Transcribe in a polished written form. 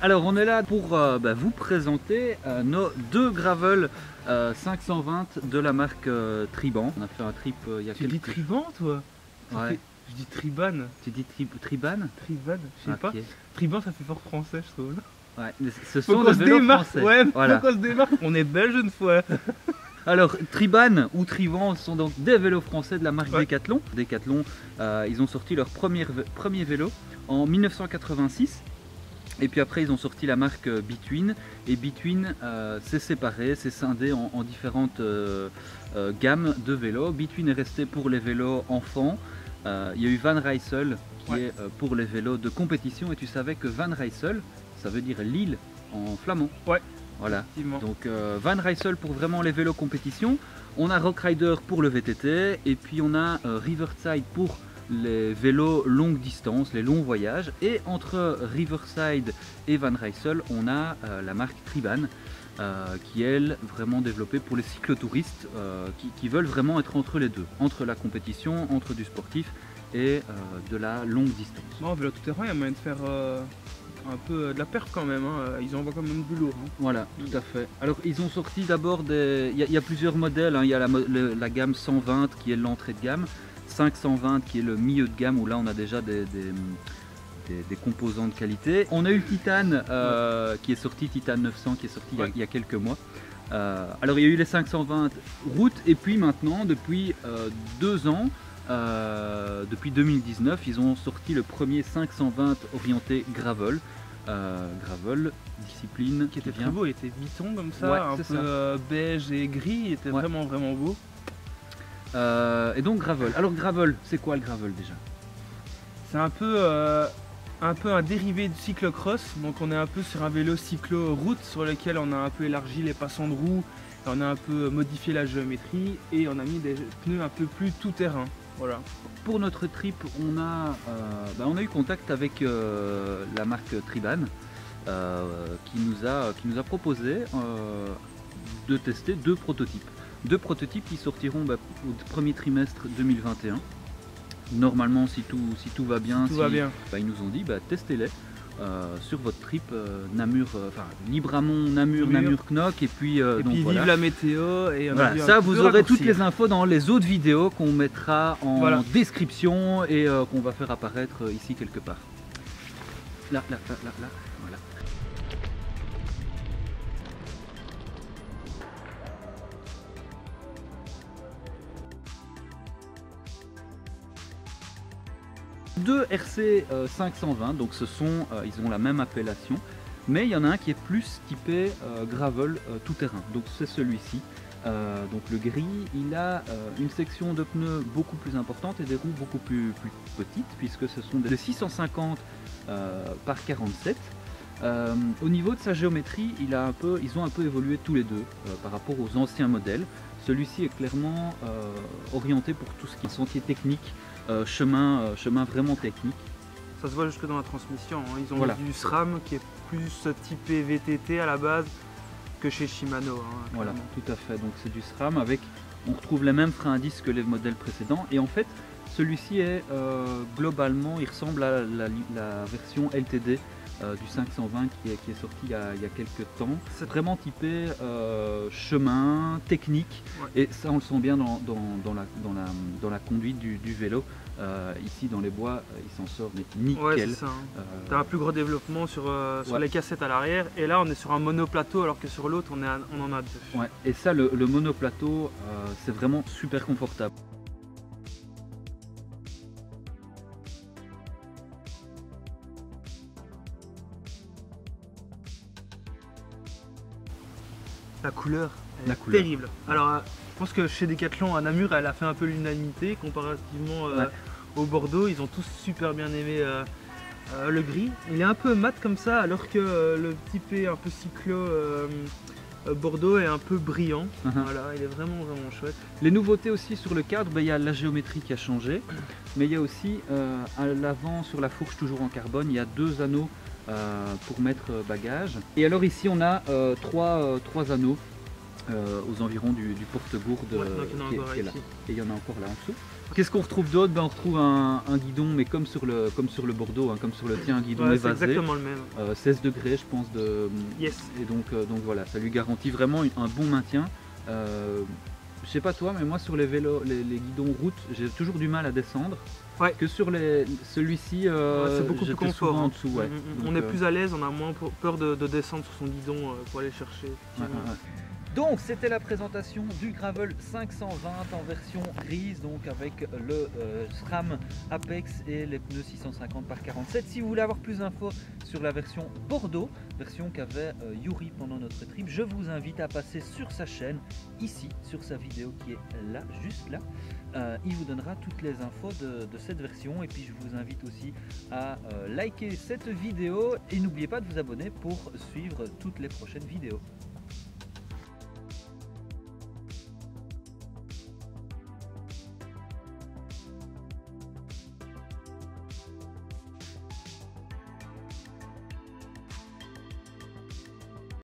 Alors on est là pour vous présenter nos deux Gravel 520 de la marque Triban. On a fait un trip il y a quelques... Tu dis Triban toi? Ouais. Je dis Triban. Tu dis Triban? Triban, je sais pas. Triban ça fait fort français je trouve. Ouais, mais ce sont des vélos français. Ouais, voilà. faut qu'on se démarque. On est belge une fois. Alors Triban ou Triban sont donc des vélos français de la marque Decathlon. Decathlon, ils ont sorti leur premier vélo en 1986. Et puis après ils ont sorti la marque Between. Et Between s'est séparé, s'est scindé en différentes gammes de vélos. Between est resté pour les vélos enfants. Il y a eu Van Rysel qui est pour les vélos de compétition. Et tu savais que Van Rysel, ça veut dire l'île en flamand. Ouais. Voilà, donc Van Rysel pour vraiment les vélos compétition, on a Rock Rider pour le VTT et puis on a Riverside pour les vélos longue distance, les longs voyages, et entre Riverside et Van Rysel on a la marque Triban qui est elle vraiment développée pour les cyclotouristes qui veulent vraiment être entre les deux, entre la compétition, entre du sportif et de la longue distance. Non, vélo tout terrain, il y a moyen de faire un peu de la perf quand même, hein. Ils envoient quand même du lourd. Hein. Voilà, tout à fait. Alors ils ont sorti d'abord des... Il y a plusieurs modèles, hein. Il y a la gamme 120 qui est l'entrée de gamme, 520 qui est le milieu de gamme où là on a déjà des composants de qualité. On a eu le Titan qui est sorti, Titan 900 qui est sorti il y a quelques mois. Alors il y a eu les 520 route et puis maintenant depuis 2 ans, depuis 2019, ils ont sorti le premier 520 orienté gravel. Gravel, discipline qui était très beau, il était biton comme ça, un peu beige et gris, il était vraiment beau. Et donc gravel. Alors gravel, c'est quoi le gravel déjà? C'est un peu un dérivé du cyclocross, donc on est un peu sur un vélo cyclo-route sur lequel on a un peu élargi les passants de roues, on a un peu modifié la géométrie et on a mis des pneus un peu plus tout-terrain. Voilà. Pour notre trip, on a eu contact avec la marque Triban qui nous a proposé de tester deux prototypes. Deux prototypes qui sortiront au premier trimestre 2021. Normalement, si tout va bien, ils nous ont dit testez-les sur votre trip Namur, Libramont, Namur, Knock et puis vive la météo et ça vous aurez toutes les infos dans les autres vidéos qu'on mettra en description et qu'on va faire apparaître ici quelque part. Là, voilà. Deux RC 520, donc ils ont la même appellation, mais il y en a un qui est plus typé gravel tout terrain, donc c'est celui-ci. Donc le gris, il a une section de pneus beaucoup plus importante et des roues beaucoup plus petites, puisque ce sont des 650 par 47. Au niveau de sa géométrie, ils ont un peu évolué tous les deux par rapport aux anciens modèles. Celui-ci est clairement orienté pour tout ce qui est sentier technique, chemin vraiment technique. Ça se voit jusque dans la transmission, hein. Ils ont du SRAM qui est plus typé VTT à la base que chez Shimano. Hein, voilà, tout à fait, donc c'est du SRAM on retrouve les mêmes freins à disque que les modèles précédents et en fait celui-ci est globalement, il ressemble à la version LTD du 520 qui est sorti il y a quelques temps. C'est vraiment typé chemin, technique, et ça on le sent bien dans la conduite du vélo. Ici dans les bois, il s'en sort mais nickel. Ouais, c'est ça, hein. T'as un plus gros développement sur les cassettes à l'arrière, et là on est sur un monoplateau alors que sur l'autre on en a deux. Ouais, et ça le monoplateau c'est vraiment super confortable. La couleur est terrible. Alors je pense que chez Decathlon à Namur elle a fait un peu l'unanimité comparativement au Bordeaux. Ils ont tous super bien aimé le gris. Il est un peu mat comme ça alors que le typé un peu cyclo Bordeaux est un peu brillant. Voilà, il est vraiment chouette. Les nouveautés aussi sur le cadre, il y a la géométrie qui a changé, mais il y a aussi à l'avant sur la fourche toujours en carbone, il y a 2 anneaux pour mettre bagage. Et alors ici on a trois anneaux aux environs du porte-gourde qui est là. Et il y en a encore là en dessous. Qu'est-ce qu'on retrouve d'autre? On retrouve un guidon, mais comme sur le Bordeaux, hein, comme sur le tien, un guidon évasé. C'est exactement le même. 16 degrés, je pense. Yes. Et donc voilà, ça lui garantit vraiment un bon maintien. Je sais pas toi, mais moi sur les vélos, les guidons route, j'ai toujours du mal à descendre. Ouais. Que sur celui-ci, c'est beaucoup plus confort. En dessous, ouais. On est plus à l'aise, on a moins peur de descendre sur son guidon pour aller chercher. Donc c'était la présentation du Gravel 520 en version grise, donc avec le SRAM Apex et les pneus 650 par 47. Si vous voulez avoir plus d'infos sur la version Bordeaux, version qu'avait Yuri pendant notre trip, je vous invite à passer sur sa chaîne, ici, sur sa vidéo qui est là, juste là. Il vous donnera toutes les infos de cette version, et puis je vous invite aussi à liker cette vidéo et n'oubliez pas de vous abonner pour suivre toutes les prochaines vidéos.